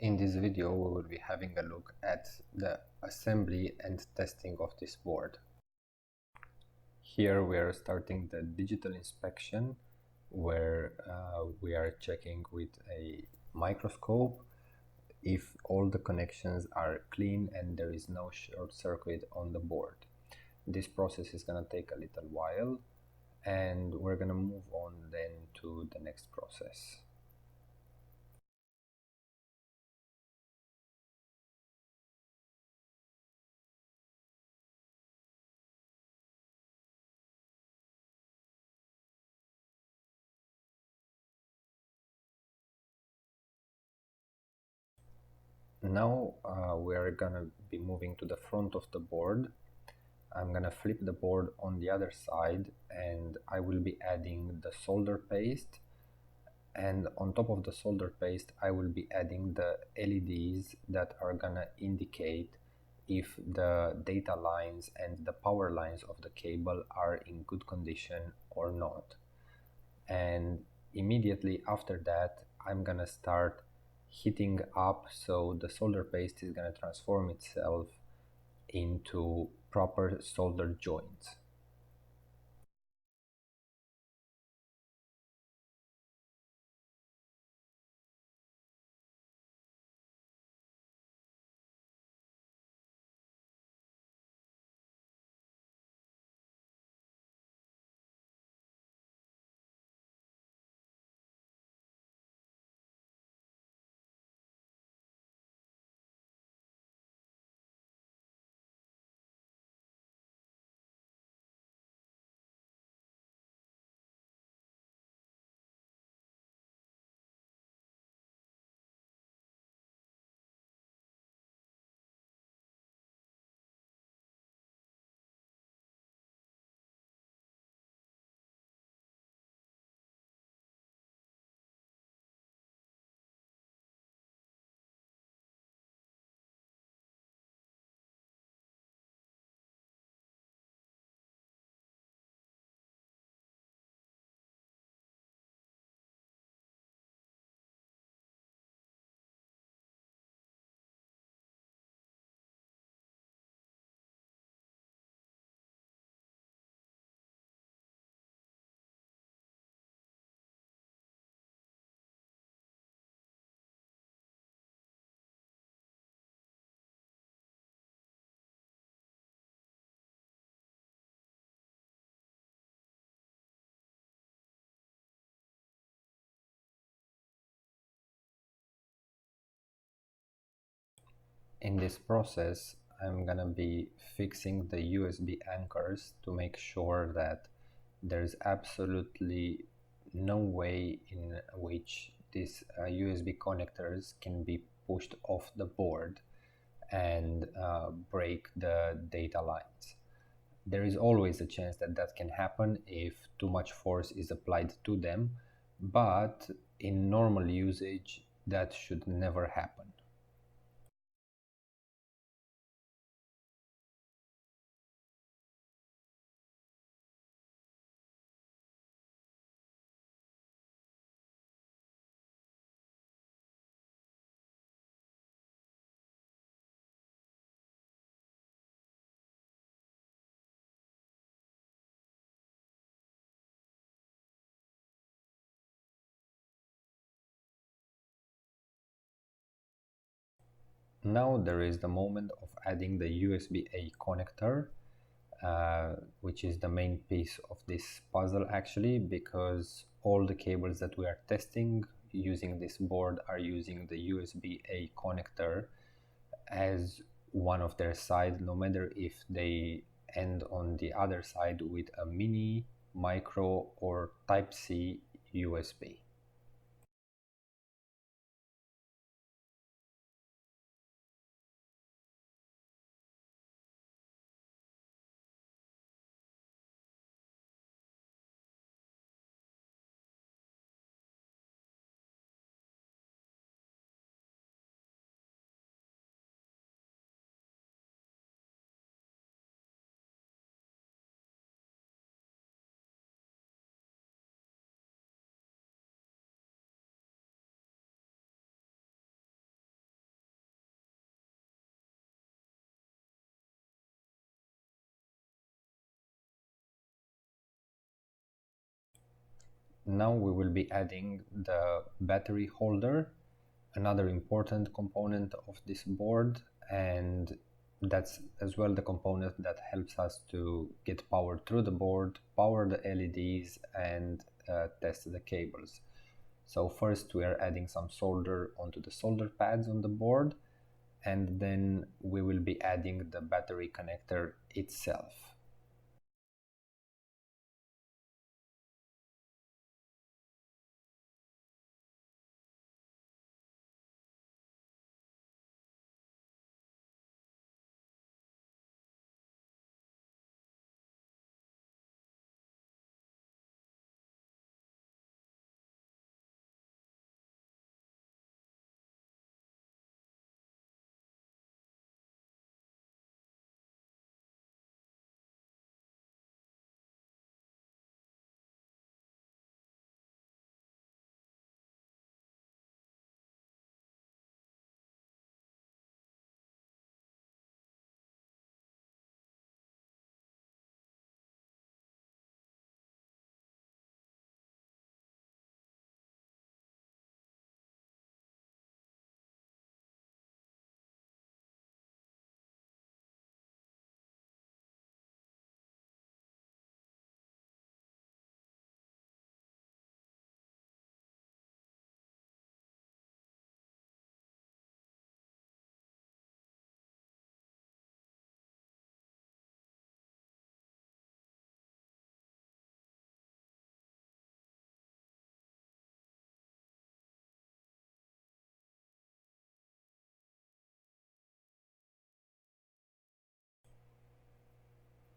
In this video, we will be having a look at the assembly and testing of this board. Here we are starting the digital inspection, where we are checking with a microscope if all the connections are clean and there is no short circuit on the board. This process is going to take a little while, and we're going to move on then to the next process. Now we are gonna be moving to the front of the board. I'm gonna flip the board on the other side, and I will be adding the solder paste, and on top of the solder paste I will be adding the LEDs that are gonna indicate if the data lines and the power lines of the cable are in good condition or not. And immediately after that I'm gonna start heating up, so the solder paste is going to transform itself into proper solder joints. In this process, I'm gonna be fixing the USB anchors to make sure that there's absolutely no way in which these USB connectors can be pushed off the board and break the data lines. There is always a chance that that can happen if too much force is applied to them, but in normal usage that should never happen. Now there is the moment of adding the USB-A connector, which is the main piece of this puzzle actually, because all the cables that we are testing using this board are using the USB-A connector as one of their side, no matter if they end on the other side with a mini, micro or Type-C USB. Now we will be adding the battery holder, another important component of this board, and that's as well the component that helps us to get power through the board, power the LEDs, and test the cables. So first we are adding some solder onto the solder pads on the board, and then we will be adding the battery connector itself.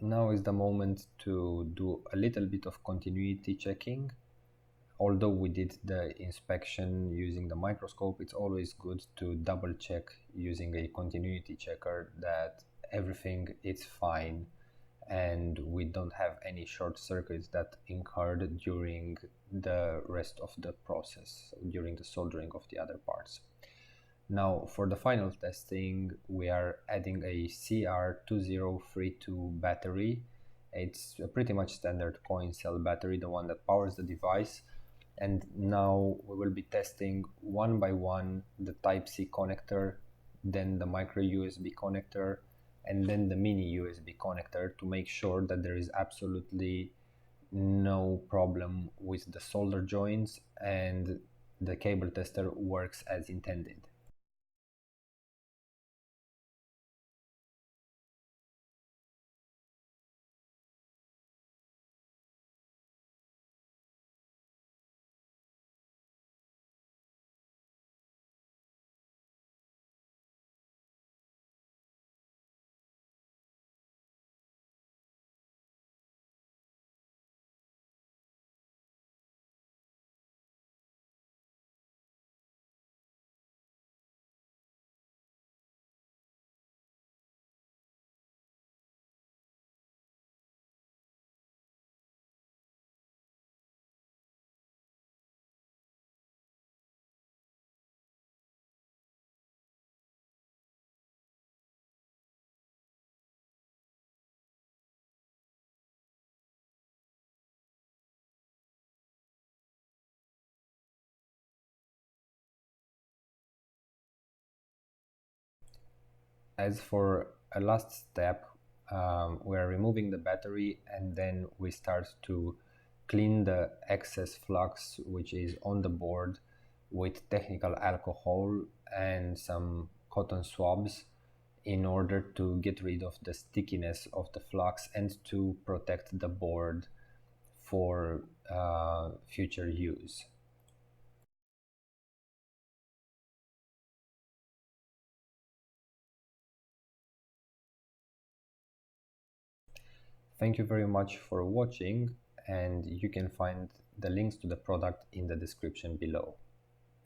Now is the moment to do a little bit of continuity checking. Although we did the inspection using the microscope, it's always good to double check using a continuity checker that everything is fine and we don't have any short circuits that occurred during the rest of the process, during the soldering of the other parts. Now for the final testing, we are adding a CR2032 battery. It's a pretty much standard coin cell battery, the one that powers the device. And now we will be testing one by one the Type-C connector, then the micro USB connector, and then the mini USB connector to make sure that there is absolutely no problem with the solder joints and the cable tester works as intended. As for a last step, we are removing the battery and then we start to clean the excess flux which is on the board with technical alcohol and some cotton swabs in order to get rid of the stickiness of the flux and to protect the board for future use. Thank you very much for watching, and you can find the links to the product in the description below.